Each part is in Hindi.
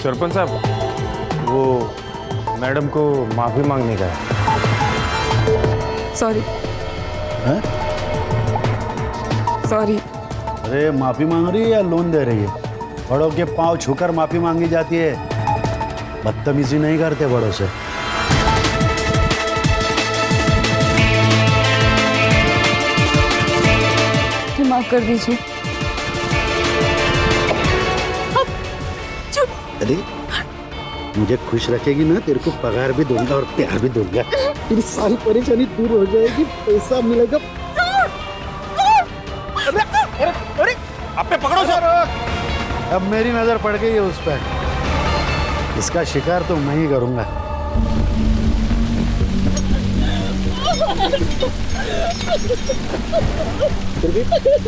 सरपंच साहब, वो मैडम को माफी मांगने का है। सॉरी। हैं? सॉरी। अरे माफी मांग रही है या लोन दे रही है? बड़ों के पांव छूकर माफी मांगी जाती है, बदतमीजी नहीं करते बड़ों से। माफ कर दीजिए। अरे मुझे खुश रखेगी ना, तेरे को पगार भी दूंगा और प्यार भी दूंगा। तेरी सारी परेशानी दूर हो जाएगी, पैसा मिलेगा। अरे आप पे पकड़ो सर। अब मेरी नजर पड़ गई है उस पर, इसका शिकार तो मैं ही करूंगा।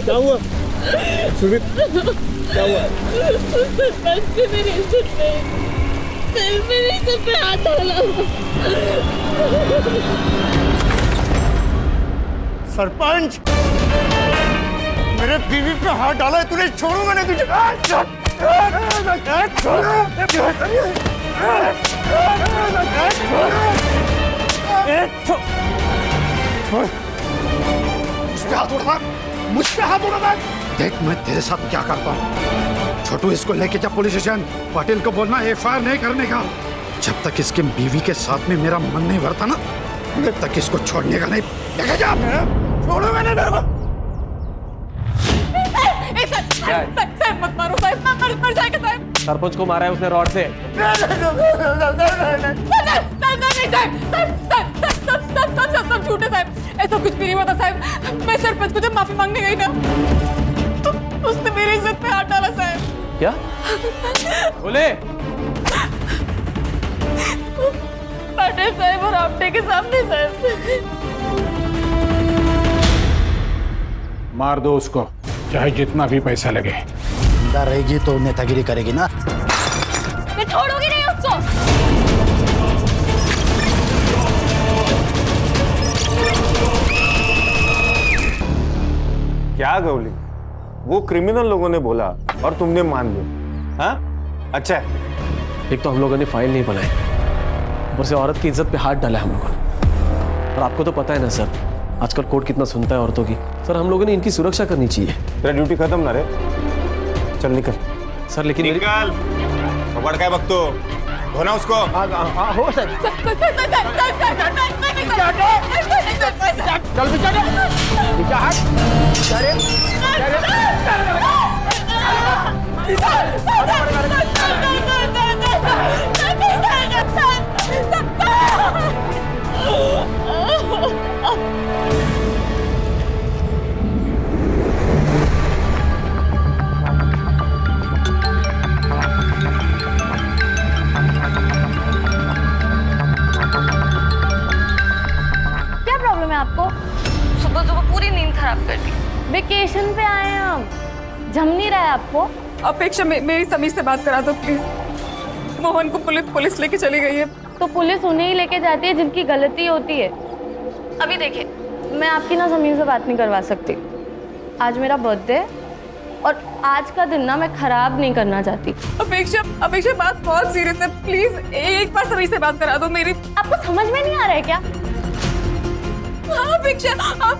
क्या हुआ? सुरभि, क्या हुआ? मेरी इज्जत नहीं, मेरी इज्जत पे हाथ डाला। सरपंच, मेरे बीवी पे हाथ डाला है तूने, छोड़ूंगा नहीं तुझे। मुझ पे हाथ उड़ा। देख मैं तेरे साथ क्या करता हूँ। छोटू, इसको लेके जा पुलिस स्टेशन। पाटिल को बोलना एफआईआर नहीं करने का। जब तक इसके बीवी के साथ में मेरा मन नहीं भरता ना, तब तक इसको छोड़ने का नहीं। लेके जा। छोड़ूंगा नहीं तेरे को। साहब मत मारो साहब, मर जाएगा साहब। सरपंच को मारा है उसने रॉड से। सब झूठे साहब, ऐसा कुछ भी नहीं होता साहब। मैं सरपंच को जब माफी मांगने गई ना, तो उसने मेरी इज्जत पे हाथ डाला साहब। क्या बोले? पाटिल साहब और आपटे के सामने साहब। मार दो उसको, चाहे जितना भी पैसा लगे। जिंदा रहेगी तो नेतागिरी करेगी ना। मैं छोड़ूंगी नहीं उसको। क्या गौली, वो क्रिमिनल लोगों ने बोला और तुमने मान लिया? हाँ अच्छा है। एक तो हम लोगों ने फाइल नहीं बनाई, ऊपर से औरत की इज्जत पे हाथ डाला है हम लोगों ने। और आपको तो पता है ना सर, आजकल कोर्ट कितना सुनता है औरतों की। सर हम लोगों ने इनकी सुरक्षा करनी चाहिए। तेरा ड्यूटी खत्म ना रे, चल निकल। सर लेकिन निकल, पकड़ के वक्त तो धोना उसको। हो सर। चल क्या प्रॉब्लम है आपको? सुबह सुबह पूरी नींद खराब कर दी। वेकेशन पे आए हैं हम, जम नहीं रहा है आपको? अपेक्षा मेरी समीर से बात करा दो प्लीज। मोहन को पुलिस लेके चली गई है। तो पुलिस उन्हें ही लेके जाती है जिनकी गलती होती है। अभी देखिए, मैं आपकी ना समीर से बात नहीं करवा सकती। आज मेरा बर्थडे है और आज का दिन ना मैं खराब नहीं करना चाहती। अपेक्षा बात बहुत सीरियस है, प्लीज एक बार समीर से बात करा दो मेरी। आपको समझ में नहीं आ रहा है क्या? हाँ अपेक्षा, आप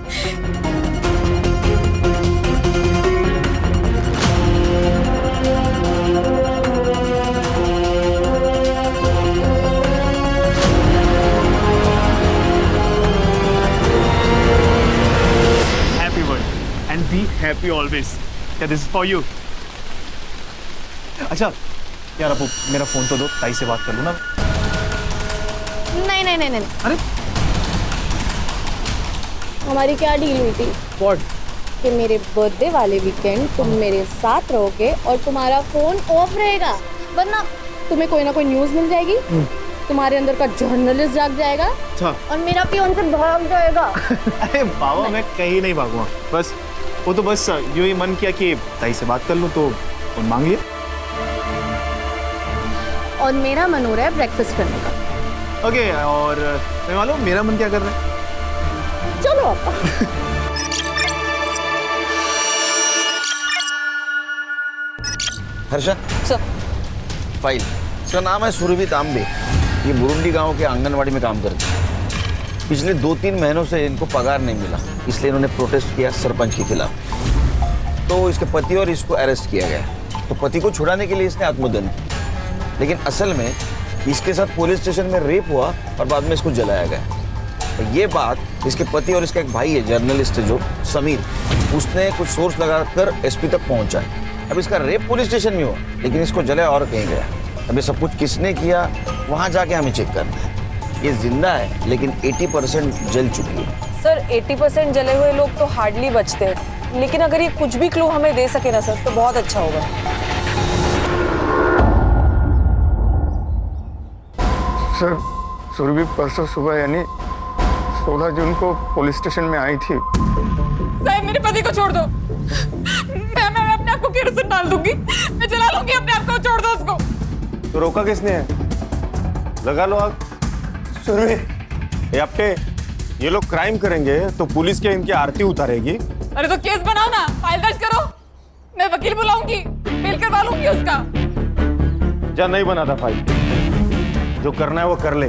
Happy birthday and be happy always. Yeah, this is for you. अच्छा यार, अब मेरा फोन तो दो, ताई से बात कर लूँ ना। नहीं। अरे हमारी क्या डील हुई थी? व्हाट? कि मेरे बर्थडे वाले वीकेंड तुम मेरे साथ रहोगे और तुम्हारा फोन ऑफ रहेगा, वरना तुम्हें कोई ना कोई न्यूज मिल जाएगी, तुम्हारे अंदर का जर्नलिस्ट जाग जाएगा और मेरा पियोन से भाग जाएगा। अरे बाबा, मैं कहीं नहीं भागूंगा। बस वो तो बस यूं ही मन किया कि ताई से बात कर लूं तो फोन मांग लिया। और मेरा मन हो रहा है ब्रेकफास्ट करने का। ओके, और मैं मालूम मेरा मन क्या कर रहा है। चलो आप। हर्षा, फाइल। इसका नाम है सुरभि तांबे। ये बुरुंडी गांव के आंगनवाड़ी में काम करते हैं। पिछले 2-3 महीनों से इनको पगार नहीं मिला, इसलिए इन्होंने प्रोटेस्ट किया सरपंच के खिलाफ। तो इसके पति और इसको अरेस्ट किया गया। तो पति को छुड़ाने के लिए इसने आत्मदहन किया, लेकिन असल में इसके साथ पुलिस स्टेशन में रेप हुआ और बाद में इसको जलाया गया। तो ये बात इसके पति और इसका एक भाई है जर्नलिस्ट है जो समीर, उसने कुछ सोर्स लगाकर एसपी तक पहुंचा है। अब इसका रेप पुलिस स्टेशन में हुआ, लेकिन इसको जलाया और कहीं गया। अब ये सब कुछ किसने किया वहां जाके हमें चेक करना है। ये जिंदा है लेकिन 80% जल चुकी है। सर 80% जले हुए लोग तो हार्डली बचते हैं, लेकिन अगर ये कुछ भी क्लू हमें दे सके ना सर तो बहुत अच्छा होगा। सर सुरभि परसों सुबह यानी 16 जून को पुलिस स्टेशन में आई थी। साहब मेरे पति को छोड़ दो। मैं अपने आप को केरोसिन डाल दूंगी, मैं जला लूंगी अपने आप को, छोड़ दो उसको। तो रोका किसने है? लगा लो आग। सुरभि, ये आपके ये लोग क्राइम करेंगे तो पुलिस के इनकी आरती उतारेगी। अरे तो केस बनाओ ना, फाइल दर्ज करो, मैं वकील बुलाऊंगी, मेल करवा लूंगी उसका। जा नहीं बना था फाइल, जो करना है वो कर ले।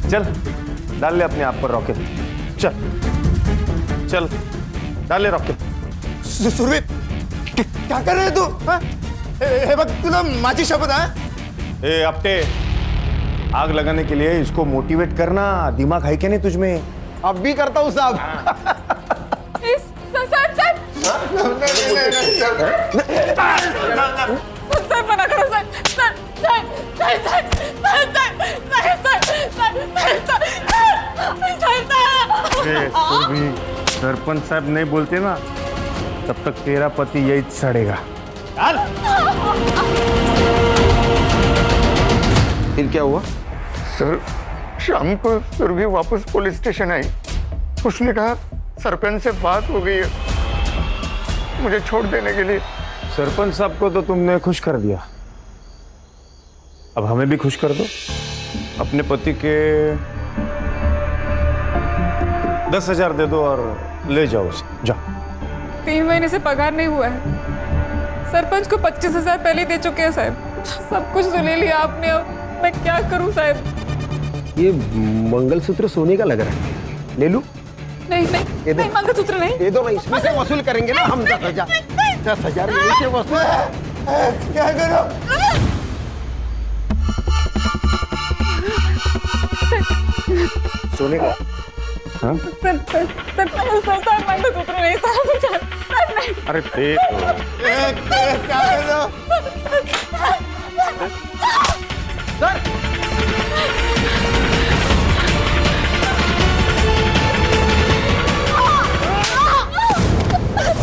चल डाल ले अपने आप पर रॉकेट। चल चल डाल ले रॉकेट। सुरभि क्या कर रहे है तू? हे बघ तुला माझी शपथ है। ए अपटे, आग लगाने के लिए इसको मोटिवेट करना, दिमाग है क्या नहीं तुझमें? अब भी करता हूँ साहब। सर मना करो सर। सरपंच साहब नहीं बोलते ना तब तक तेरा पति यही सड़ेगा। फिर क्या हुआ? सर शाम को सुरभि वापस पुलिस स्टेशन आई। उसने कहा सरपंच से बात हो गई है मुझे छोड़ देने के लिए। सरपंच साहब को तो तुमने खुश कर दिया, अब हमें भी खुश कर दो। अपने पति के 10,000 दे दो और ले जाओ उसे, जाओ। 3 महीने से पगार नहीं हुआ है। सरपंच को 25,000 पहले दे चुके हैं साहब। सब कुछ तो ले लिया आपने, अब मैं क्या करूं साहब? ये मंगलसूत्र सोने का लग रहा है, ले लूं? नहीं नहीं नहीं, मंगलसूत्र नहीं। दे दो ना, इसमें से वसूल करेंगे ना हम 10,000 यहीं से वसूल। क्या करो? सोने का? हाँ? सर मंगलसूत्र नहीं साहब, नहीं। अरे दे दो। क्या करो?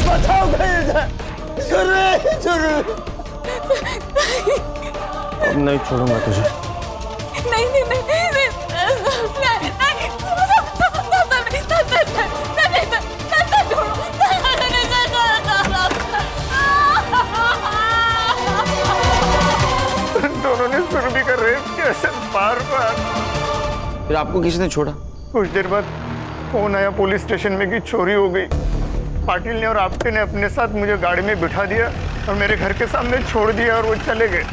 बचाओ अब नहीं छोड़ूंगा तुझे। नहीं नहीं नहीं नहीं दोनों ने सुरभि का रेप किया सर, बार-बार। फिर आपको किसने छोड़ा? कुछ देर बाद फोन आया पुलिस स्टेशन में कि चोरी हो गई। पाटिल ने और आपटे ने अपने साथ मुझे गाड़ी में बिठा दिया और मेरे घर के सामने छोड़ दिया और वो चले गए।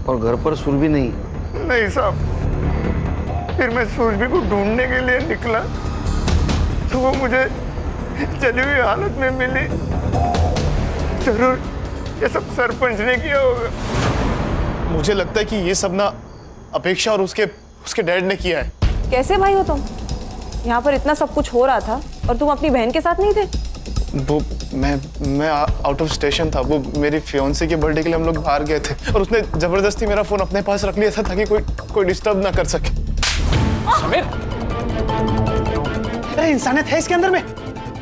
और घर पर सुरभि नहीं? नहीं साहब। फिर मैं सुरभि को ढूंढने के लिए निकला तो वो मुझे जली हुई हालत में मिली। जरूर ये सब सरपंच ने किया होगा। मुझे लगता है कि ये सब ना अपेक्षा और उसके डैड ने किया है। कैसे भाई हो तुम? यहाँ पर इतना सब कुछ हो रहा था और तुम अपनी बहन के साथ नहीं थे? वो मैं आउट ऑफ स्टेशन था। वो मेरी फियोन्सी के बर्थडे के लिए हम लोग बाहर गए थे और उसने जबरदस्ती मेरा फोन अपने पास रख लिया था ताकि कोई डिस्टर्ब ना कर सके। समीर, अरे इंसानियत है इसके अंदर में।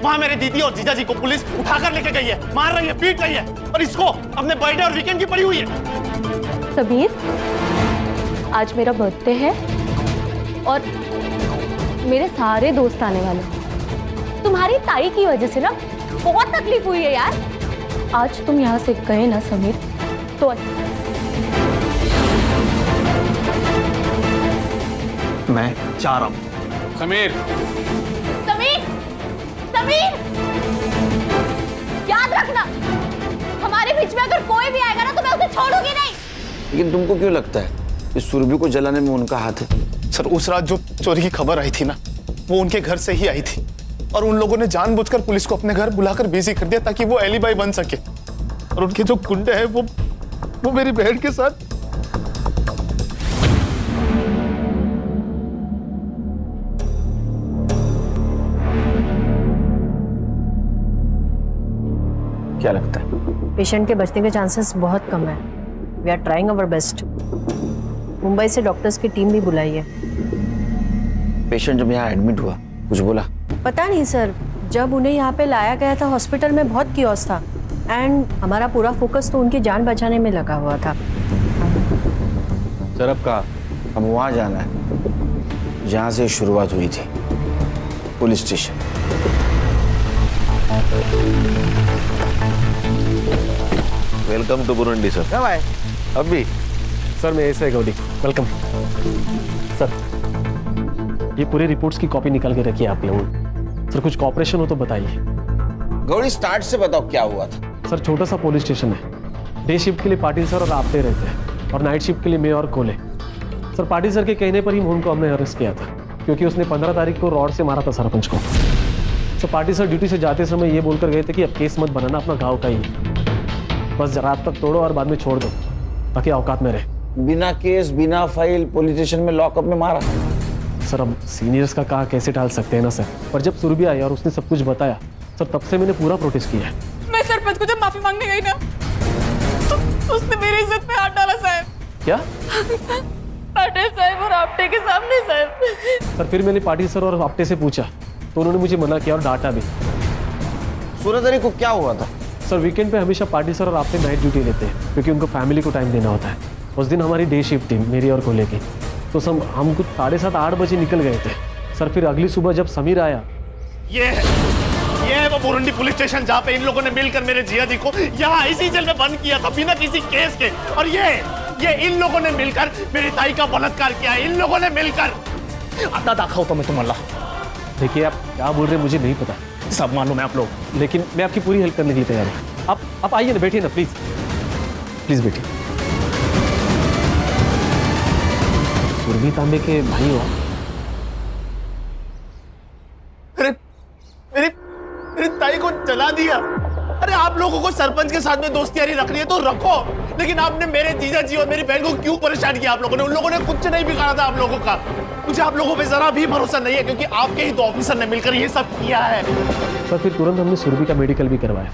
वहां मेरे दीदी और जीजा जी को पुलिस उठाकर लेके गई है, मार रही है, पीट रही है, और इसको अपने बर्थडे और वीकेंड की पड़ी हुई है। समीर, आज मेरा बर्थडे है और मेरे सारे दोस्त आने वाले हैं। तुम्हारी ताई की वजह से ना बहुत तकलीफ हुई है यार। आज तुम यहाँ से गए ना समीर तो मैं चाह रहा हूं। समीर, समीर, समीर, याद रखना हमारे बीच में अगर कोई भी आएगा ना तो मैं उसे छोड़ूंगी नहीं। लेकिन तुमको क्यों लगता है कि सुरभि को जलाने में उनका हाथ है? सर उस रात जो चोरी की खबर आई थी ना, वो उनके घर से ही आई थी और उन लोगों ने जानबूझकर पुलिस को अपने घर बुलाकर बिजी कर दिया ताकि वो एलिबाई बन सके। और उनके जो गुंडे हैं वो मेरी बहन के साथ। क्या लगता है? पेशेंट के बचने के चांसेस बहुत कम है। We are trying our best. Mumbai से डॉक्टर्स की टीम भी बुलाई है। पेशेंट जब यहाँ एडमिट हुआ कुछ बोला? पता नहीं सर, जब उन्हें यहाँ पे लाया गया था हॉस्पिटल में बहुत कियोस था एंड हमारा पूरा फोकस तो उनकी जान बचाने में लगा हुआ था। सर अब कहाँ? हम वहाँ जाना है जहाँ से शुरुआत हुई थी, police station. Welcome to Burundi sir. कब आए? अभी सर मैं ऐसे गौरी, वेलकम सर। ये पूरी रिपोर्ट्स की कॉपी निकाल के रखिए आप लोग। सर कुछ कॉपरेशन हो तो बताइए। गौरी स्टार्ट से बताओ क्या हुआ था? सर छोटा सा पुलिस स्टेशन है। डे शिफ्ट के लिए पाटिल सर और आपटे रहते हैं और नाइट शिफ्ट के लिए मैं और कोले। सर पाटिल सर के कहने पर ही मोहन को हमने अरेस्ट किया था क्योंकि उसने 15 तारीख को रॉड से मारा था सरपंच को। सर पाटिल सर ड्यूटी से जाते समय ये बोलकर गए थे कि अब केस मत बनाना, अपना गाँव का ही बस रात तक तोड़ो और बाद में छोड़ दो ताकि औकात में रहे। बिना केस बिना फाइल पुलिस स्टेशन में लॉकअप में मारा? सर अब सीनियर्स का कहा कैसे टाल सकते हैं ना सर, पर जब सुरभि आई और उसने सब कुछ बताया सर तब से मैंने पूरा प्रोटेस्ट किया है। मैं सरपंच को जब माफी मांगने गई ना तो उसने मेरी इज्जत पे हाथ डाला साहब। क्या? पाटिल साहब और आपटे के सामने साहब। सर फिर मैंने पाटिल सर और आपटे से पूछा तो उन्होंने मुझे मना किया और डांटा भी। 16 तारीख को क्या हुआ था? सर वीकेंड पे हमेशा पाटिल सर और आपटे नाइट ड्यूटी लेते हैं क्योंकि उनको फैमिली को टाइम देना होता है। उस दिन हमारी डे शिफ्ट थी मेरी और कोले की, तो हम कुछ 7:30-8 बजे निकल गए थे। सर फिर अगली सुबह जब समीर आया, ये है वो बुरुंडी पुलिस स्टेशन जहाँ पे इन लोगों ने मिलकर मेरे जिया जी को यहाँ इसी जेल में बंद किया था बिना किसी केस के। और ये इन लोगों ने मिलकर मेरी ताई का बलात्कार किया। इन लोगों ने मिलकर आता दाखवतो मैं तुम्हाला। देखिए आप क्या बोल रहे हैं मुझे नहीं पता, सब मालूम है आप लोग, लेकिन मैं आपकी पूरी हेल्प करने के लिए तैयार हूँ। आप आइए ना, बैठिए ना प्लीज, प्लीज बैठिए। सुरभि तांबे के भाई हो? मेरी ताई को जला दिया। अरे आप लोगों को सरपंच के साथ में दोस्ती यारी रखनी है तो रखो, लेकिन आपने मेरे जीजा जी और मेरी बहन को क्यों परेशान किया? आप लोगों ने, उन लोगों ने कुछ नहीं बिगाड़ा था आप लोगों का। मुझे आप लोगों पे जरा भी भरोसा नहीं है क्योंकि आपके ही 2 ऑफिसर ने मिलकर ये सब किया है। सर फिर तुरंत हमने सुरभि का मेडिकल भी करवाया,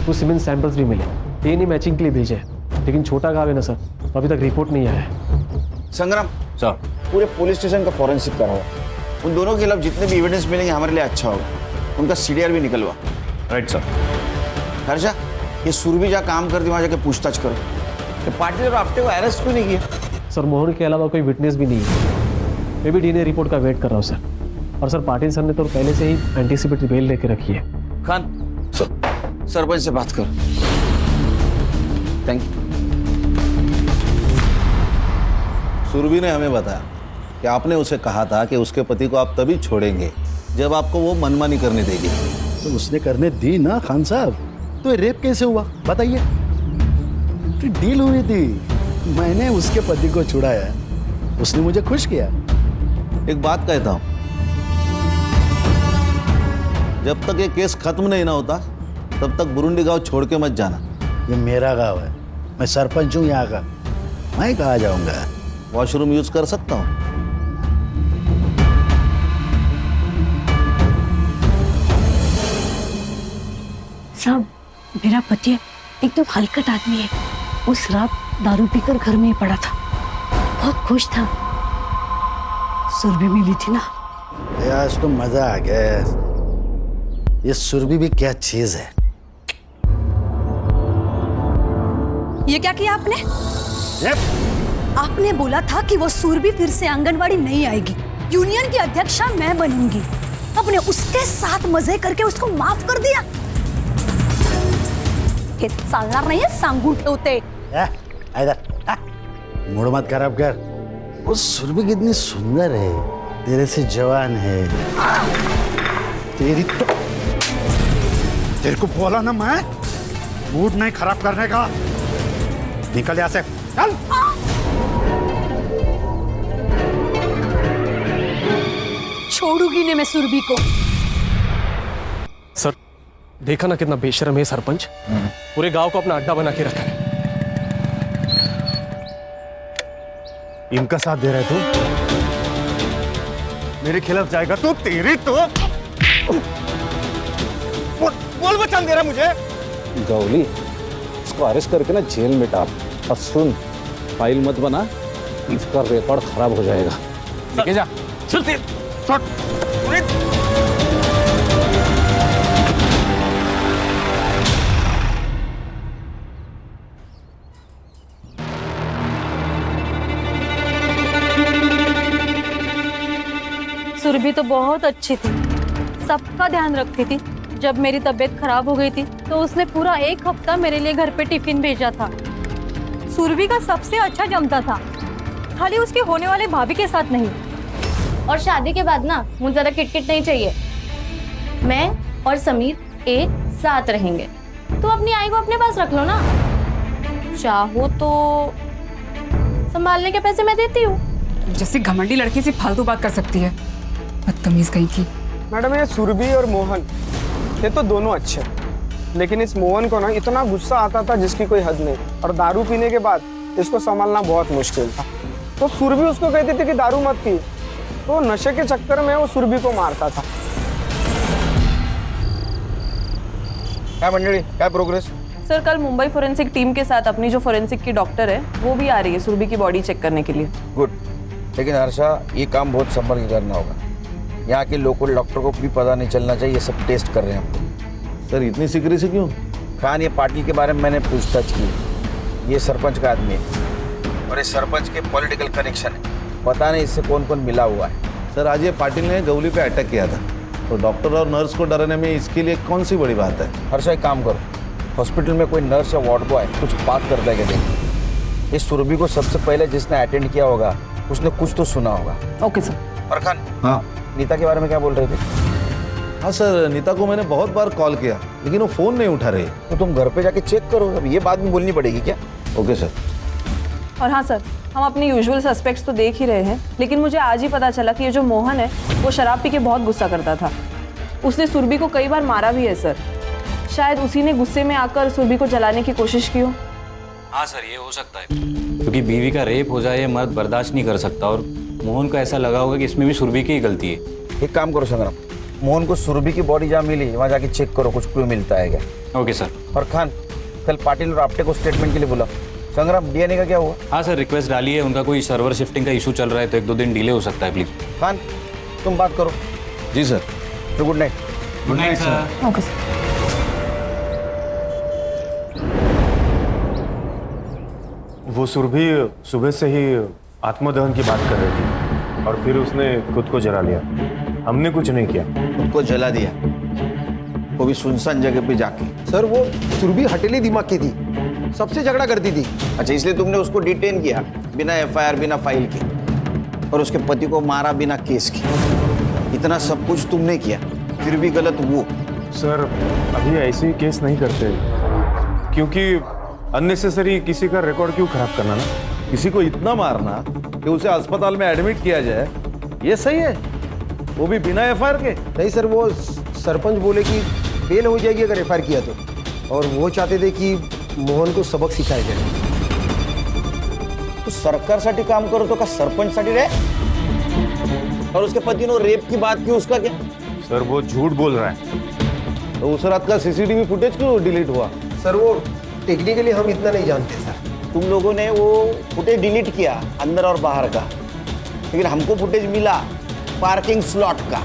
कुछ सीमेंट सैंपल्स भी मिले, डीएनए मैचिंग के लिए भेजे, लेकिन छोटा गाँव है ना सर, अभी तक रिपोर्ट नहीं आया है। संग्राम सर, पूरे पुलिस स्टेशन का फॉरेंसिक कराओ। उन दोनों के खिलाफ जितने भी एविडेंस मिलेंगे हमारे लिए अच्छा होगा। उनका सीडीआर भी निकलवा। Right sir. हर्षा, ये सुरभि जहाँ काम करती वहाँ जाके पूछताछ करो। तो पाटिल और आपटे को अरेस्ट क्यों नहीं किया? सर मोहन के अलावा कोई विटनेस भी नहीं है। मैं भी डीएनए रिपोर्ट का वेट कर रहा हूँ सर। और सर पाटिल सर ने तो पहले से ही एंटीसिपेटरी बेल लेके रखी है। खान सर, सरपंच से बात करो। Thank you. सुरभि ने हमें बताया कि आपने उसे कहा था कि उसके पति को आप तभी छोड़ेंगे जब आपको वो मनमानी करने देगी। तो उसने करने दी ना खान साहब। तो ये रेप कैसे हुआ बताइए? तो डील हुई थी, मैंने उसके पति को छुड़ाया, उसने मुझे खुश किया। एक बात कहता हूं, जब तक ये केस खत्म नहीं ना होता तब तक बुरुंडी गांव छोड़ के मत जाना। ये मेरा गांव है, मैं सरपंच हूँ यहाँ का, मैं कहाँ जाऊंगा? वॉशरूम यूज कर सकता हूँ? साहब, मेरा पति एकदम हलकट आदमी है। उस रात दारू पीकर घर में ही पड़ा था, बहुत खुश था। सुरभि मिली थी ना। आज तो मजा आ गया। ये सुरभि भी क्या चीज है। ये क्या किया आपने? आपने बोला था कि वो सुरभि फिर से आंगनवाड़ी नहीं आएगी, यूनियन की अध्यक्षा मैं बनूंगी। आपने उसके साथ मजे करके उसको माफ कर दिया। हे चालणार नाहीये, सांगून ठेवते। मूड मत खराब कर। वो सुरभि कितनी सुंदर है, तेरे से जवान है। तेरी तो तेरे को बोला ना मैं, मूड नहीं खराब करने का। निकल यहाँ से, चल। छोड़ूंगी नहीं मैं सुरभि को। सर देखा ना कितना बेशर्म है सरपंच, पूरे गांव को अपना अड्डा बना के रखा है। इनका साथ दे रहे तू, मेरे खिलाफ जाएगा तो तेरी तो बोल बचान दे रहा मुझे। गौली, इसको अरेस्ट करके ना जेल में डाल। और सुन, फाइल मत बना, इसका रिकॉर्ड खराब हो जाएगा। लेके जा। सुरभि तो बहुत अच्छी थी, सबका ध्यान रखती थी। जब मेरी तबीयत खराब हो गई थी तो उसने पूरा 1 हफ्ता मेरे लिए घर पे टिफिन भेजा था। सुरभि का सबसे अच्छा जमता था, खाली उसके होने वाले भाभी के साथ नहीं। और शादी के बाद ना मुझे ज़्यादा किटकिट नहीं चाहिए। मैं और समीर एक साथ रहेंगे। तो अपनी आई को अपने पास रख लो ना, चाहो तो संभालने के पैसे मैं देती हूँ। जैसे घमंडी लड़की से फालतू बात कर सकती है, बदतमीज कहीं की। मैडम ये सुरभि और मोहन ये तो दोनों अच्छे हैं, लेकिन इस मोहन को ना इतना गुस्सा आता था जिसकी कोई हद नहीं, और दारू पीने के बाद इसको संभालना बहुत मुश्किल था। तो सुरभि उसको कहती थी कि दारू मत पी, तो नशे के चक्कर में वो सुरभि को मारता था। क्या मंडली, क्या प्रोग्रेस? सर कल मुंबई फोरेंसिक टीम के साथ अपनी जो फोरेंसिक की डॉक्टर है वो भी आ रही है सुरभि की बॉडी चेक करने के लिए। गुड, लेकिन हर्षा ये काम बहुत संभल के करना होगा। यहाँ के लोकल डॉक्टर को भी पता नहीं चलना चाहिए, ये सब टेस्ट कर रहे हैं हम। सर इतनी सीक्रेसी क्यों? खान, ये पाटिल के बारे में मैंने पूछताछ की। ये सरपंच का आदमी है और ये सरपंच के पॉलिटिकल कनेक्शन है। पता नहीं इससे कौन कौन मिला हुआ है। सर आज ये पाटिल ने गौली पे अटैक किया था, तो डॉक्टर और नर्स को डराने में इसके लिए कौन सी बड़ी बात है? हर्षा एक काम करो, हॉस्पिटल में कोई नर्स या वार्ड बॉय कुछ बात करता है क्या देखिए। इस सुरभि को सबसे पहले जिसने अटेंड किया होगा उसने कुछ तो सुना होगा। Okay sir. और खान, हाँ नीता के बारे में क्या बोल रहे थे? हाँ सर, नीता को मैंने बहुत बार कॉल किया लेकिन वो फ़ोन नहीं उठा रही। तो तुम घर पे जाके चेक करो, अब ये बात भी बोलनी पड़ेगी क्या? Okay sir. और हाँ सर, हम अपने यूजुअल सस्पेक्ट्स तो देख ही रहे हैं, लेकिन मुझे आज ही पता चला कि ये जो मोहन है वो शराब पी के बहुत गुस्सा करता था। उसने सुरभि को कई बार मारा भी है सर। शायद उसी ने गुस्से में आकर सुरभि को जलाने की कोशिश की हो। हाँ सर, ये हो सकता है, क्योंकि बीवी का रेप हो जाए ये मर्द बर्दाश्त नहीं कर सकता, और मोहन को ऐसा लगा होगा कि इसमें भी सुरभि की ही गलती है। एक काम करो संग्राम, मोहन को सुरभि की बॉडी जहाँ मिली वहाँ जाके चेक करो, कुछ क्लू मिलता है क्या। Okay sir. और खान, कल पाटिल और आपटे को स्टेटमेंट के लिए बुला। संग्राम, डीएनए का क्या हुआ? हाँ सर, रिक्वेस्ट डाली है, उनका कोई सर्वर शिफ्टिंग का इशू चल रहा है, तो 1-2 दिन डिले हो सकता है, प्लीज। खान, तुम बात करो। जी सर। तो good night. Good night sir. Okay sir. वो सुरभि सुबह से ही आत्मदहन की बात कर रही थी और फिर उसने खुद को जला लिया। हमने कुछ नहीं किया। खुद को जला दिया, वो भी सुनसान जगह पे जाके। सर वो सुरभि हटेली दिमाग की थी, सबसे झगड़ा करती थी। अच्छा, इसलिए तुमने उसको डिटेन किया बिना एफआईआर, बिना फाइल के, और उसके पति को मारा बिना केस के। इतना सब कुछ तुमने किया, फिर भी गलत वो। सर अभी ऐसे ही केस नहीं करते, क्योंकि अननेसेसरी किसी का रिकॉर्ड क्यों खराब करना ना। किसी को इतना मारना कि उसे अस्पताल में एडमिट किया जाए, ये सही है? वो भी बिना एफआईआर के? नहीं सर, वो सरपंच बोले कि बेल हो जाएगी अगर एफआईआर किया तो, और वो चाहते थे कि मोहन को सबक सिखाया जाए। तो सरकारसाठी काम करो तो का सरपंचसाठी रे? और उसके पति ने रेप की बात की, उसका क्या? सर वो झूठ बोल रहा है। तो उस रात का सीसीटीवी फुटेज क्यों डिलीट हुआ? सर वो टेक्निकली हम इतना नहीं जानते सर। तुम लोगों ने वो फुटेज डिलीट किया अंदर और बाहर का, लेकिन हमको फुटेज मिला पार्किंग स्लॉट का।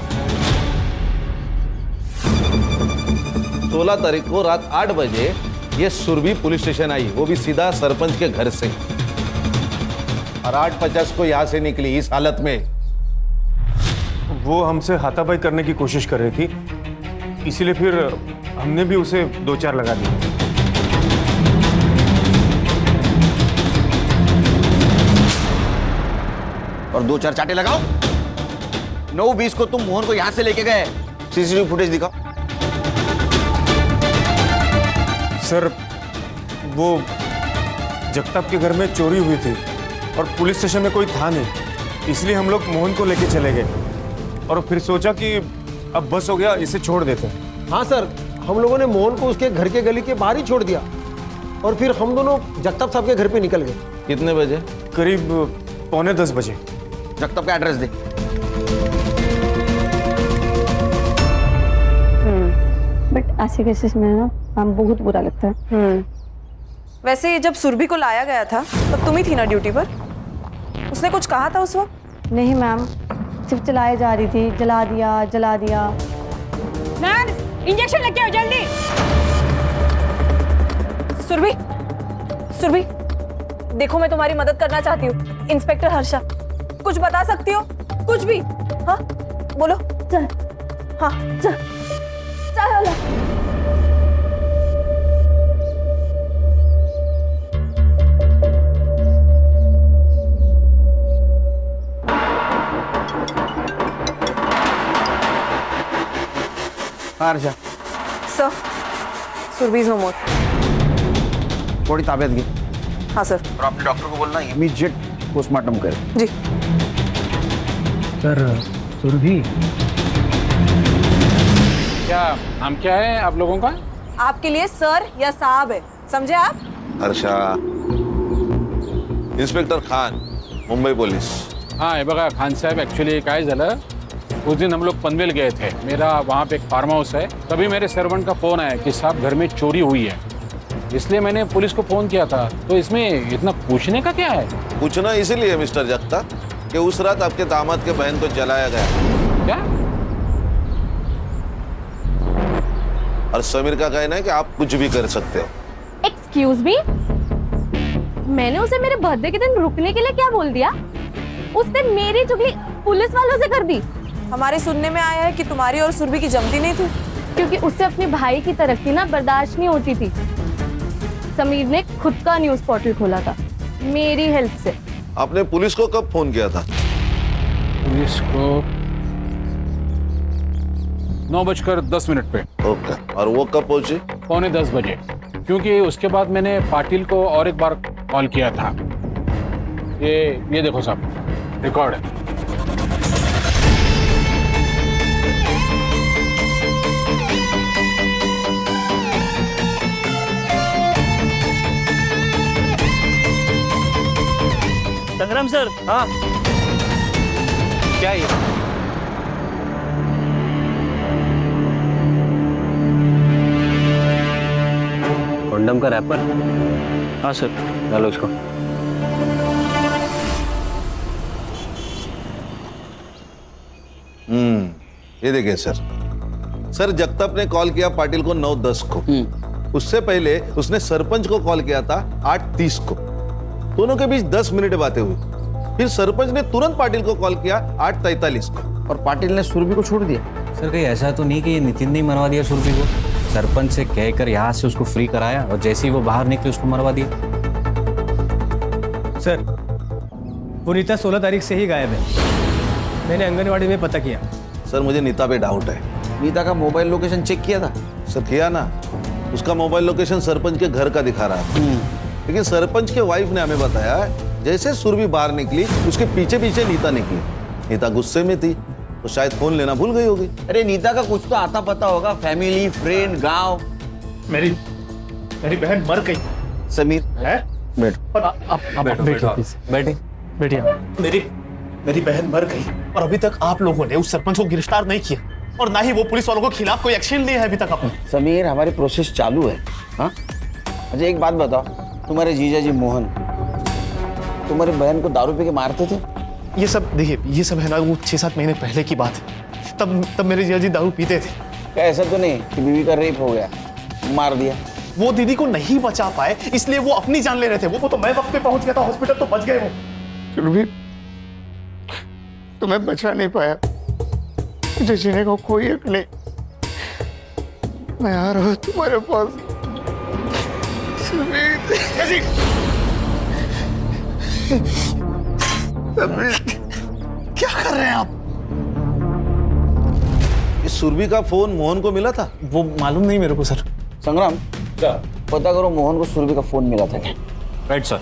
16 तारीख को रात 8 बजे ये सुरभि पुलिस स्टेशन आई, वो भी सीधा सरपंच के घर से, और 8:50 को यहां से निकली इस हालत में। वो हमसे हाथापाई करने की कोशिश कर रही थी, इसीलिए फिर हमने भी उसे 2-4 लगा दिए। और 2-4 चाटे लगाओ। 9:20 को तुम मोहन को यहां से लेके गए, सीसीटीवी फुटेज दिखाओ। सर वो जगताप के घर में चोरी हुई थी और पुलिस स्टेशन में कोई था नहीं, इसलिए हम लोग मोहन को लेके चले गए और फिर सोचा कि अब बस हो गया, इसे छोड़ देते हैं। हाँ सर, हम लोगों ने मोहन को उसके घर के गली के बाहर ही छोड़ दिया और फिर हम दोनों जगताप साहब के घर पे निकल गए। कितने बजे? करीब 9:45 बजे। जगताप का एड्रेस दे। बट ऐसे केसेस में ना हम बहुत बुरा लगता है। वैसे जब सुरभि को लाया गया था तब तुम ही थी ना ड्यूटी पर? उसने कुछ कहा था उस वक्त? नहीं मैम, सिर्फ चलाए जा रही थी, जला दिया जला दिया। नर्स, इंजेक्शन लेके आओ जल्दी। सुरभि, सुरभि, देखो मैं तुम्हारी मदद करना चाहती हूँ। इंस्पेक्टर हर्षा, कुछ बता सकती हो? कुछ भी? हाँ बोलो। चल। हाँ चल। चलो। Harsha, sir, Surabhi is no more. थोड़ी ताबियत की। हाँ सर। और अपने डॉक्टर को बोलना इमीडिएट पोस्टमार्टम करे। जी सर। सुरभि, क्या नाम क्या है आप लोगों का? आपके लिए सर या साहब है, समझे आप? Harsha, inspector Khan, Mumbai police. हाँ हे बघा खान साहेब, ॲक्च्युली काय झालं, उस दिन हम लोग पनवेल गए थे. मेरा वहाँ पे एक फार्म हाउस है. तभी मेरे सर्वेंट का फ़ोन आया कि साहब घर में चोरी हुई है. इसलिए मैंने पुलिस को फ़ोन किया था. तो इसमें इतना पूछने का क्या है? पूछना इसीलिए मिस्टर जगताप कि उस रात आपके दामाद के बहन को जलाया गया. क्या? और समीर का कहना है कि आप कुछ भी कर सकते हो. एक्सक्यूज मी, मैंने उसे मेरे बर्थडे के दिन रुकने के लिए क्या बोल दिया? उसने मेरी चुगली पुलिस वालों से कर दी. हमारे सुनने में आया है कि तुम्हारी और सुरभि की जमती नहीं थी. क्योंकि उससे अपने भाई की तरक्की ना बर्दाश्त नहीं होती थी. समीर ने खुद का न्यूज पोर्टल खोला था मेरी हेल्प से. आपने पुलिस को कब फोन किया था? पुलिस को 9:10 पे. ओके. और वो कब पहुंची? 9:45 बजे. क्योंकि उसके बाद मैंने पाटिल को और एक बार कॉल किया था. ये देखो साहब, रिकॉर्ड है. संग्राम सर. हाँ क्या ये? कंडम का रैपर. हाँ सर. डालो इसको. ये देखिए सर, जगताप ने कॉल किया पाटिल को 9:10 को. उससे पहले उसने सरपंच को कॉल किया था 8:30 को. दोनों के बीच 10 मिनट बातें हुई. फिर सरपंच ने तुरंत पाटिल को कॉल किया 8:43 को. और पाटिल ने सुरभि को छोड़ दिया. सर कहीं ऐसा तो नहीं कि ये नितिन ने मरवा दिया सुरभि को? सरपंच से कहकर यहाँ से उसको फ्री कराया और जैसे ही वो बाहर निकले उसको मरवा दिया. सर, पुनीता 16 तारीख से ही गायब है. मैंने आंगनवाड़ी में पता किया. सर मुझे नीता पे डाउट है. नीता का मोबाइल लोकेशन चेक किया था? सर किया ना. उसका मोबाइल लोकेशन सरपंच के घर का दिखा रहा था. लेकिन सरपंच के वाइफ ने हमें बताया जैसे सुरभि बाहर निकली उसके पीछे पीछे नीता निकली. नीता गुस्से में थी तो शायद फोन लेना भूल गई होगी. अरे नीता का कुछ तो आता पता होगा, फैमिली, फ्रेंड, गांव. मेरी बहन मर गई. समीर है? बैठे. मेरी बहन मर गई और अभी तक आप लोगों ने उस सरपंच को गिरफ्तार नहीं किया और ना ही वो पुलिस वालों के खिलाफ कोई एक्शन लिया है अभी तक आपने. समीर, हमारी प्रोसेस चालू है. हाँ, अच्छा एक बात बताओ, तुम्हारे जीजा जी मोहन तुम्हारी बहन को दारू पी के मारते थे? ये सब देखिए, ये सब है ना वो 6-7 महीने पहले की बात है. तब मेरे जीजा जी दारू पीते थे. क्या ऐसा तो नहीं कि बीवी का रेप हो गया, मार दिया? वो दीदी को नहीं बचा पाए इसलिए वो अपनी जान ले रहे थे. वो तो मैं वक्त पे पहुंच गया था हॉस्पिटल, तो बच गए वो. सुरभि, तुम्हें बचा नहीं पाया. मुझे जीने को कोई हक नहीं. मैं आ रहा हूं तुम्हारे पास. क्या कर रहे हैं आप? इस सुरभि का फोन मोहन को मिला था? वो मालूम नहीं मेरे को सर. संग्राम, पता करो मोहन को सुरभि का फोन मिला था क्या? Right sir.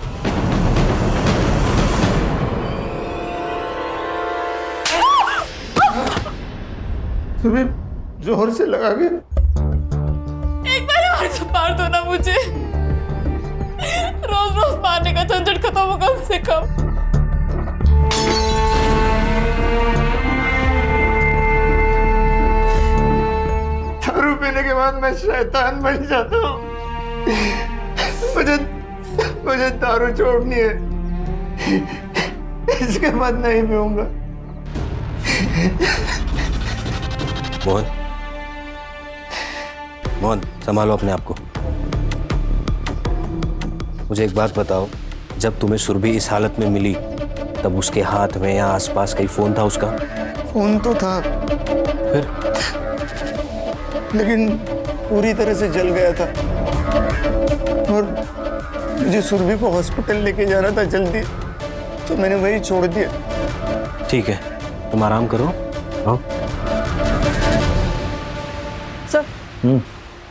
सुरभि जोर से लगा के एक बार और तो मार दो ना मुझे, रोज रोज मारने का झंझट खत्म हो कम से कम। दारू पीने के बाद मैं शैतान बन जाता हूँ। मुझे दारू छोड़नी है, इसके बाद नहीं पीऊंगा। मोहन संभालो अपने आप को। मुझे एक बात बताओ, जब तुम्हें सुरभि इस हालत में मिली तब उसके हाथ में या आसपास कहीं फोन था उसका? फोन तो था, फिर? लेकिन पूरी तरह से जल गया था और मुझे सुरभि को हॉस्पिटल लेके जाना था जल्दी, तो मैंने वही छोड़ दिया। ठीक है, तुम आराम करो। हाँ?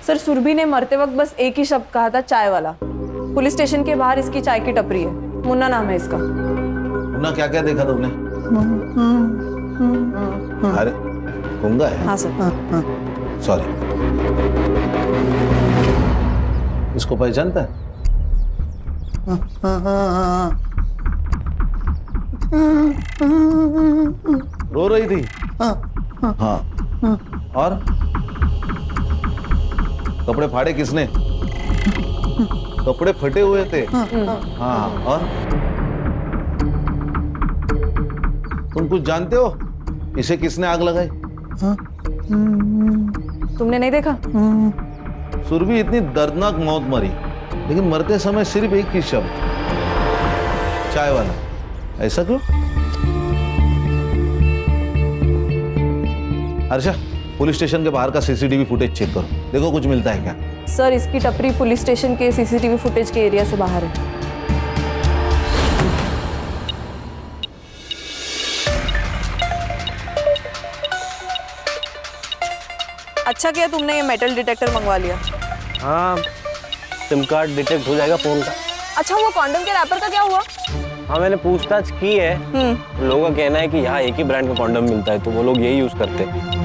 सर सुरभि ने मरते वक्त बस एक ही शब्द कहा था, चाय वाला। पुलिस स्टेशन के बाहर इसकी चाय की टपरी है, मुन्ना नाम है इसका। मुन्ना क्या क्या देखा तुमने? अरे गूंगा है? हाँ सर। सॉरी। इसको पहचानता है? रो रही थी? हाँ। और कपड़े फाड़े किसने? कपड़े फटे हुए थे। हाँ, और तुम कुछ जानते हो इसे किसने आग लगाई? तुमने नहीं देखा? सुरभि इतनी दर्दनाक मौत मरी, लेकिन मरते समय सिर्फ एक ही शब्द, चाय वाला। ऐसा क्यों? हर्षा, पुलिस स्टेशन के बाहर का सीसीटीवी फुटेज चेक करो, देखो कुछ मिलता है क्या। सर इसकी टपरी पुलिस स्टेशन के सीसीटीवी फुटेज के एरिया से बाहर है। अच्छा किया तुमने ये मेटल डिटेक्टर मंगवा लिया। हाँ, सिम कार्ड डिटेक्ट हो जाएगा फोन का। अच्छा वो कॉन्डम के रैपर का क्या हुआ? हाँ मैंने पूछताछ की है। लोगों का कहना है कि यहाँ एक ही ब्रांड का कॉन्डम मिलता है, तो वो लोग यही यूज करते हैं।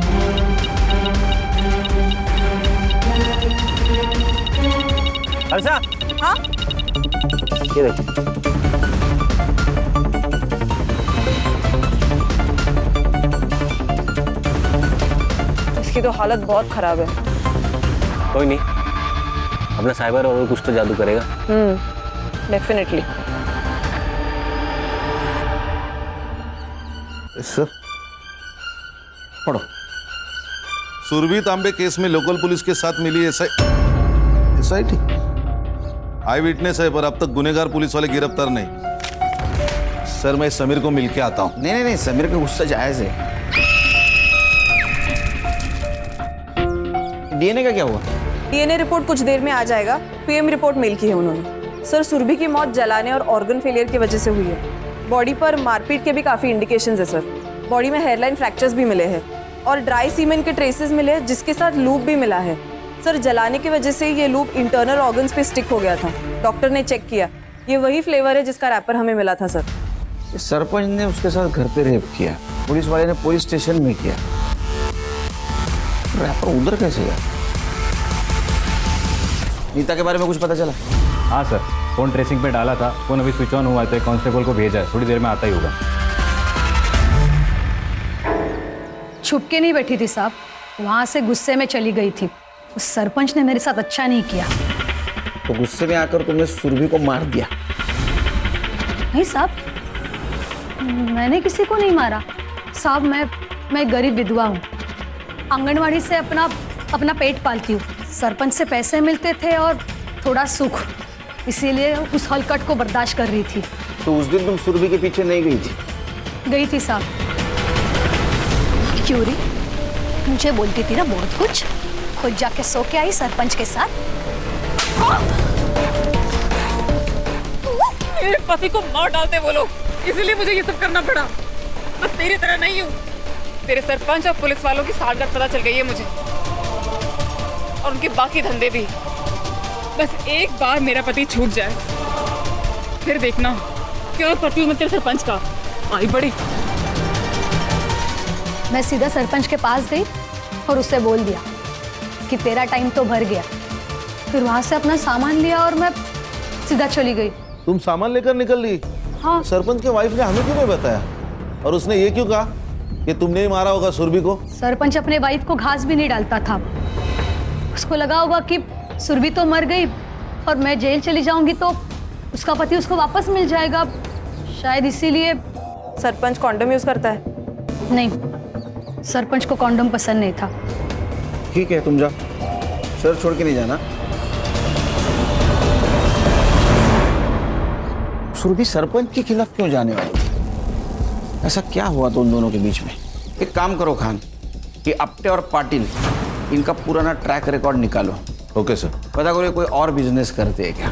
हर्षा। हाँ? ये देखो। इसकी तो हालत बहुत खराब है। कोई नहीं, अपना साइबर और कुछ तो जादू करेगा। डेफिनेटली। सर पढ़ो। सुरभि तांबे केस में लोकल पुलिस के साथ मिली एसआईटी आई विटनेस है, पर अब तक गुनेगार पुलिस वाले गिरफ्तार नहीं। सर मैं समीर को मिलके आता हूँ। नहीं, समीर का गुस्सा जायज है। डीएनए का क्या हुआ? डीएनए रिपोर्ट कुछ देर में आ जाएगा। पीएम रिपोर्ट मेल की है उन्होंने। सर सुरभि की मौत जलाने और ऑर्गन फेलियर की वजह से हुई है। बॉडी पर मारपीट के भी काफी इंडिकेशंस है सर। बॉडी में हेयरलाइन फ्रैक्चर्स भी मिले हैं और ड्राई सीमेन के ट्रेसेस मिले हैं, जिसके साथ लूप भी मिला है। सर जलाने की वजह से ये लूप इंटरनल ऑर्गन्स पे स्टिक हो गया था। डॉक्टर ने चेक किया, ये वही फ्लेवर है जिसका रैपर हमें मिला था सर। सरपंच ने उसके साथ घर पे रेप किया, पुलिस वाले ने पुलिस स्टेशन में किया, रैपर उधर कैसे गया? नीता के बारे में कुछ पता चला? हाँ सर, फोन ट्रेसिंग पे डाला था, फोन अभी स्विच ऑन हुआ है, तो एक कांस्टेबल को भेजा है, थोड़ी देर में आता ही होगा। छुप के नहीं बैठी थी साहब, वहां से गुस्से में चली गई थी। उस सरपंच ने मेरे साथ अच्छा नहीं किया। तो गुस्से में आकर तुमने सुरभि को मार दिया? नहीं साहब, मैंने किसी को नहीं मारा साहब। मैं गरीब विधवा हूँ, आंगनवाड़ी से अपना पेट पालती हूँ। सरपंच से पैसे मिलते थे और थोड़ा सुख, इसीलिए उस हलकट को बर्दाश्त कर रही थी। तो उस दिन तुम सुरभि के पीछे नहीं गई थी? गई थी साहब। क्यों री? मुझे बोलती थी ना बहुत कुछ, खुद जाके सो के आई सरपंच के साथ। मेरे पति को मार डालते वो लोग, इसीलिए मुझे ये सब करना पड़ा। बस तेरी तरह नहीं हूँ। तेरे सरपंच और पुलिस वालों की साठगांठ पता चल गई है मुझे, और उनके बाकी धंधे भी। बस एक बार मेरा पति छूट जाए, फिर देखना क्या करती हूँ मैं तेरे सरपंच का। आई बड़ी। मैं सीधा सरपंच के पास गई और उससे बोल दिया कि तेरा टाइम तो भर गया। फिर वहां से अपना सामान लिया और मैं सीधा चली गई। तुम सामान लेकर निकल ली? हाँ। सरपंच के वाइफ ने हमें क्यों नहीं बताया? और उसने ये क्यों कहा कि तुमने ही मारा होगा सुरभि को? सरपंच अपने वाइफ को घास भी नहीं डालता था। उसको लगा होगा कि सुरभि तो मर गई और मैं जेल चली जाऊंगी तो उसका पति उसको वापस मिल जाएगा, शायद इसीलिए। सरपंच कॉन्डोम यूज करता है? नहीं, सरपंच को कॉन्डोम पसंद नहीं था। ठीक है, तुम जाओ, सर छोड़ के नहीं जाना। सुरभि सरपंच के खिलाफ क्यों जाने वाली थी? ऐसा क्या हुआ तो उन दोनों के बीच में? एक काम करो खान, कि अपटे और पाटिल इनका पुराना ट्रैक रिकॉर्ड निकालो। Okay sir. पता करो कोई और बिजनेस करते हैं क्या?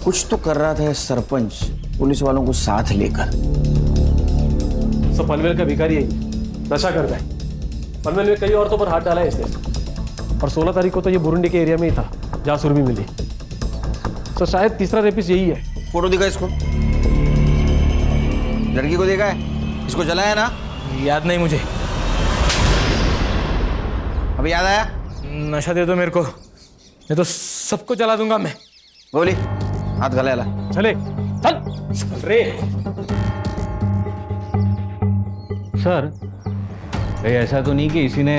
कुछ तो कर रहा था ये सरपंच पुलिस वालों को साथ लेकर। सब पनवेल का भिखारी है, नशा करता है। पनवेल में कई औरतों पर हाथ डाला है इसने, और 16 तारीख को तो ये बुरुंडी के एरिया में ही था जहाँ सुरभि मिली। तो शायद तीसरा रेपिस्ट यही है। फोटो दिखा इसको, लड़की को देखा है? इसको जलाया ना? याद नहीं मुझे। अभी याद आया? नशा दे दो मेरे को, नहीं तो सबको जला दूंगा मैं। बोली हाथ गला ला। चले चल रे। सर, कहीं ऐसा तो नहीं कि इसी ने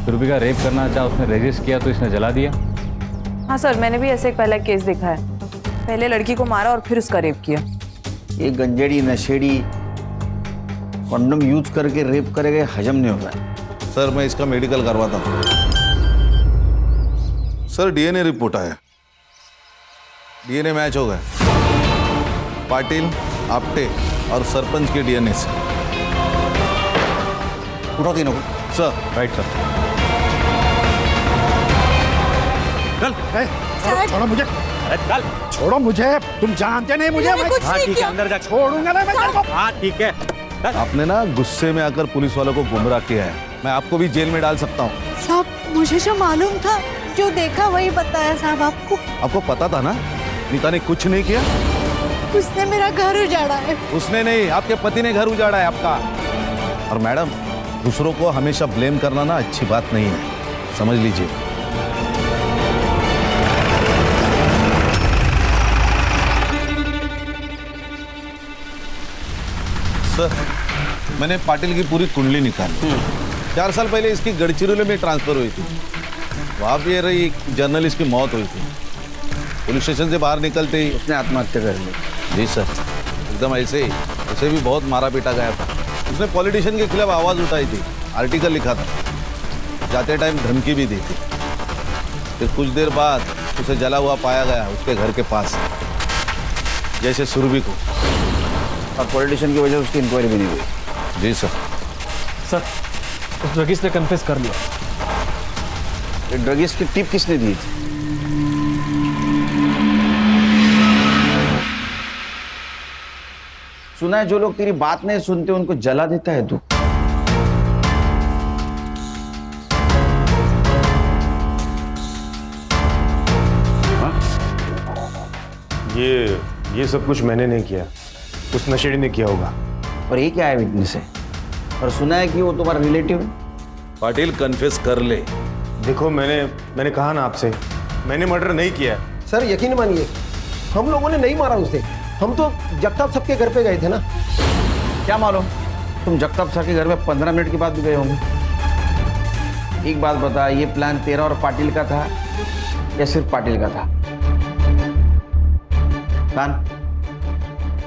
सुरभि का रेप करना चाहा, उसने रेजिस्ट किया तो इसने जला दिया? हाँ सर, मैंने भी ऐसे एक पहला केस देखा है। पहले लड़की को मारा और फिर उसका रेप किया। ये गंजेड़ी नशेड़ी कंडोम यूज करके रेप करेगा, हजम नहीं होगा। सर, मैं इसका मेडिकल करवाता हूँ। सर, डीएनए रिपोर्ट आया, डीएनए मैच हो गया पाटिल, आपटे और सरपंच के डीएनए से। उठाओ तीनों को। सर। Right sir. चल, छोड़ो मुझे, छोड़ो मुझे, तुम जानते नहीं मुझे। हाँ ठीक है, अंदर जा। छोड़ूंगा ना मैं तेरे को। हाँ ठीक है। आपने ना गुस्से में आकर पुलिस वालों को गुमराह किया है, मैं आपको भी जेल में डाल सकता हूँ। साहब, मुझे जो मालूम था, जो देखा वही बताया साहब आपको। आपको पता था ना नीता ने कुछ नहीं किया? उसने मेरा घर उजाड़ा है। उसने नहीं, आपके पति ने घर उजाड़ा है आपका। और मैडम, दूसरों को हमेशा ब्लेम करना ना अच्छी बात नहीं है, समझ लीजिए। सर, मैंने पाटिल की पूरी कुंडली निकाली। 4 साल पहले इसकी गढ़चिरौली में ट्रांसफर हुई थी। वहां भी रही जर्नलिस्ट की मौत हुई थी। पुलिस स्टेशन से बाहर निकलते ही उसने आत्महत्या कर ली। जी सर, एकदम ऐसे ही। उसे भी बहुत मारा पीटा गया था। उसने पॉलिटिशियन के खिलाफ आवाज उठाई थी, आर्टिकल लिखा था, जाते टाइम धमकी भी दी थी। फिर कुछ देर बाद उसे जला हुआ पाया गया उसके घर के पास, जैसे सुरभि को। और पॉलिटिशियन की वजह से उसकी इंक्वायरी भी नहीं हुई। जी सर। सर, उस ड्रगिस्ट ने कन्फेस कर लिया। ड्रगिस्ट की टिप किसने दी थी? सुना है जो लोग तेरी बात नहीं सुनते उनको जला देता है तू। ये सब कुछ मैंने नहीं किया, उस नशेड़ी ने किया होगा। और ये क्या है विटनेस है? और सुना है कि वो तुम्हारा रिलेटिव है। पाटिल, कन्फेस कर ले। देखो, मैंने कहा ना आपसे, मैंने मर्डर नहीं किया। सर यकीन मानिए, हम लोगों ने नहीं मारा उसे। हम तो जगताप साहब के घर पे गए थे ना। क्या मालूम, तुम जगताप साहब के घर में 15 मिनट के बाद भी गए होंगे। एक बात बता, ये प्लान तेरा और पाटिल का था या सिर्फ पाटिल का था? प्लान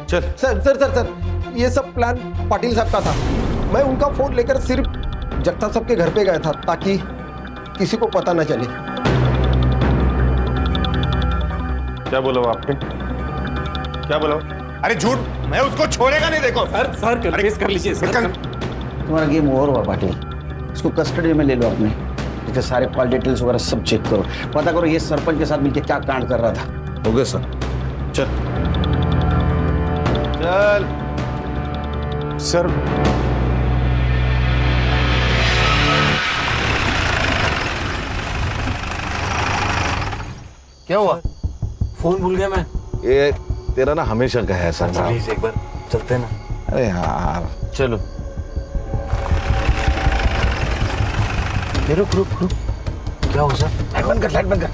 चल। सर, ये सब प्लान पाटिल साहब का था। मैं उनका फोन लेकर सिर्फ जगताप साहब के घर पे गया था ताकि किसी को पता न चले। क्या बोला आपने? क्या बोला? अरे झूठ, मैं उसको छोड़ेगा नहीं। देखो सर कन्फेस कर लीजिए। तुम्हारा गेम ओवर हुआ पाटिल, इसको कस्टडी में ले लो अपने। इसके सारे कॉल डिटेल्स वगैरह सब चेक करो, पता करो ये सरपंच के साथ मिलकर क्या कांड कर रहा था। हो गया सर। चल सर। क्या हुआ? फोन भूल गया मैं। ये तेरा ना हमेशा का है ऐसा काम। प्लीज एक बार चलते हैं ना। अरे यार चलो। रुक रुक रुक। क्या हुआ सर? लाइट बंद कर, लाइट बंद कर।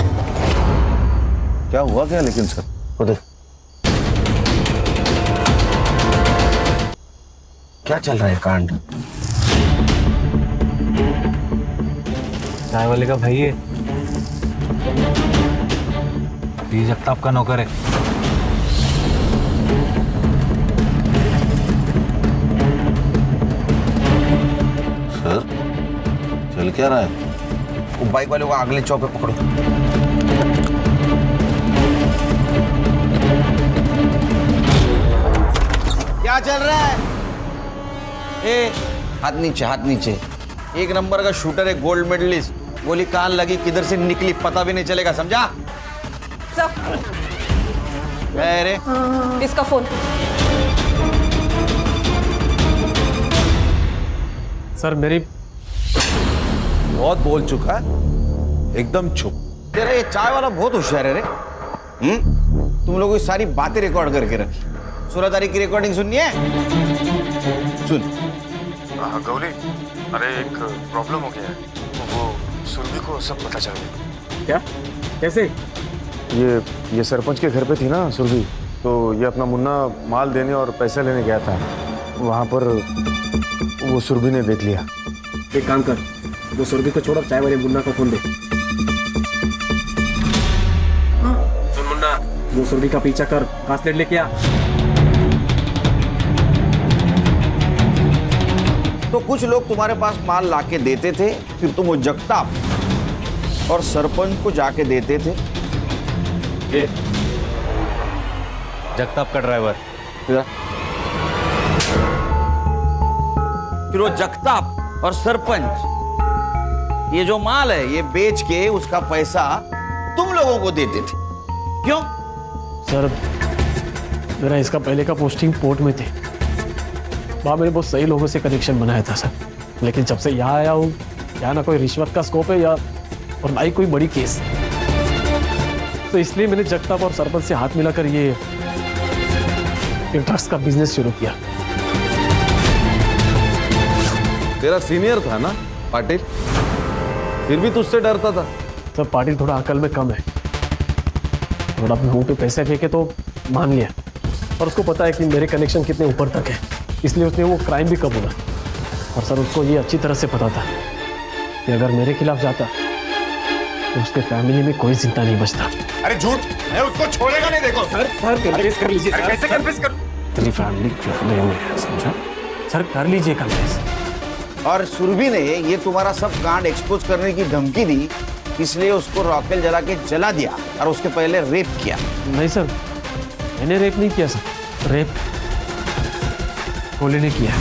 क्या हुआ क्या लेकिन सर? वो देख क्या चल रहा है कांड। चाय वाले का भाई है, ये जगताप का नौकर है। सर चल क्या रहा है? वो बाइक वाले को अगले चौक पे पकड़ो। क्या चल रहा है? ए, हाथ नीचे, हाथ नीचे। एक नंबर का शूटर है, गोल्ड मेडलिस्ट। गोली कहां लगी, किधर से निकली, पता भी नहीं चलेगा, समझा? अरे इसका फोन। सर मेरी बहुत बोल चुका है, एकदम चुप। तेरा ये चाय वाला बहुत होशियार है रे। तुम लोगों की सारी बातें रिकॉर्ड करके रखी। 16 तारीख की रिकॉर्डिंग सुननी है? सुन। हाँ गौरी, अरे एक प्रॉब्लम हो गया है। वो सुरभि को सब पता चल गया। क्या? कैसे? ये सरपंच के घर पे थी ना सुरभि, तो ये अपना मुन्ना माल देने और पैसे लेने गया था। वहाँ पर वो सुरभि ने देख लिया। एक काम कर, वो सुरभि को छोड़, चाय वाले मुन्ना का फोन दे। सुन मुन्ना, वो सुरभि का पीछा कर, कास्लेट लेके आ। तो कुछ लोग तुम्हारे पास माल लाके देते थे, फिर तुम वो जगताप और सरपंच को जाके देते थे। ये जगताप का ड्राइवर। फिर वो जगताप और सरपंच ये जो माल है ये बेच के उसका पैसा तुम लोगों को देते थे, क्यों? सर मेरा इसका पहले का पोस्टिंग पोर्ट में थी। वहाँ मैंने बहुत सही लोगों से कनेक्शन बनाया था सर, लेकिन जब से यहाँ आया हूँ, यहाँ ना कोई रिश्वत का स्कोप है या और ना ही कोई बड़ी केस, तो इसलिए मैंने जगताप और सरपंच से हाथ मिलाकर ये ड्रग्स का बिजनेस शुरू किया। तेरा सीनियर था ना पाटिल, फिर भी तुझसे डरता था। सर पाटिल थोड़ा अकल में कम है, थोड़ा अपने मुंह पे पैसे फेंके तो मान लिया, और उसको पता है कि मेरे कनेक्शन कितने ऊपर तक है, इसलिए उसने वो क्राइम भी कबूला। और सर उसको ये अच्छी तरह से पता था कि अगर मेरे खिलाफ जाता तो उसके फैमिली में कोई जिंदा नहीं बचता। अरे झूठ, मैं उसको छोड़ेगा नहीं। देखो सर कन्फेस कर लीजिए। अरे कैसे कन्फेस कर? तेरी फैमिली खतरे में है, समझा? सर कर लीजिए कन्फेस। और सुरभि ने ये तुम्हारा सब कांड एक्सपोज करने की धमकी दी, इसलिए उसको रॉकेल जला के जला दिया और उसके पहले रेप किया। नहीं सर, मैंने रेप नहीं किया सर, रेप कोले ने किया,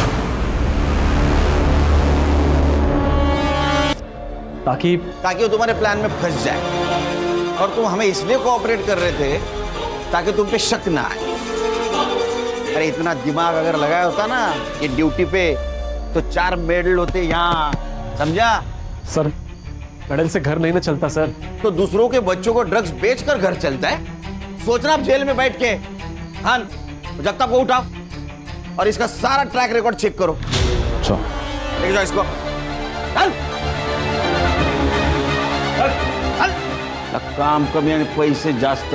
ताकि वो तुम्हारे प्लान में फंस जाए। और तुम हमें इसलिए कोऑपरेट कर रहे थे ताकि तुम पे शक ना आए। अरे इतना दिमाग अगर लगाया होता ना ये ड्यूटी पे, तो 4 मेडल होते यहाँ, समझा? सर मेडल से घर नहीं ना चलता सर। तो दूसरों के बच्चों को ड्रग्स बेचकर घर चलता है? सोचना आप जेल में बैठ के। हाँ, जगताप को उठाओ और इसका सारा ट्रैक रिकॉर्ड चेक करो। लेके जाओ इसको। चल चल चल। काम कमी आणि पैसे जास्त।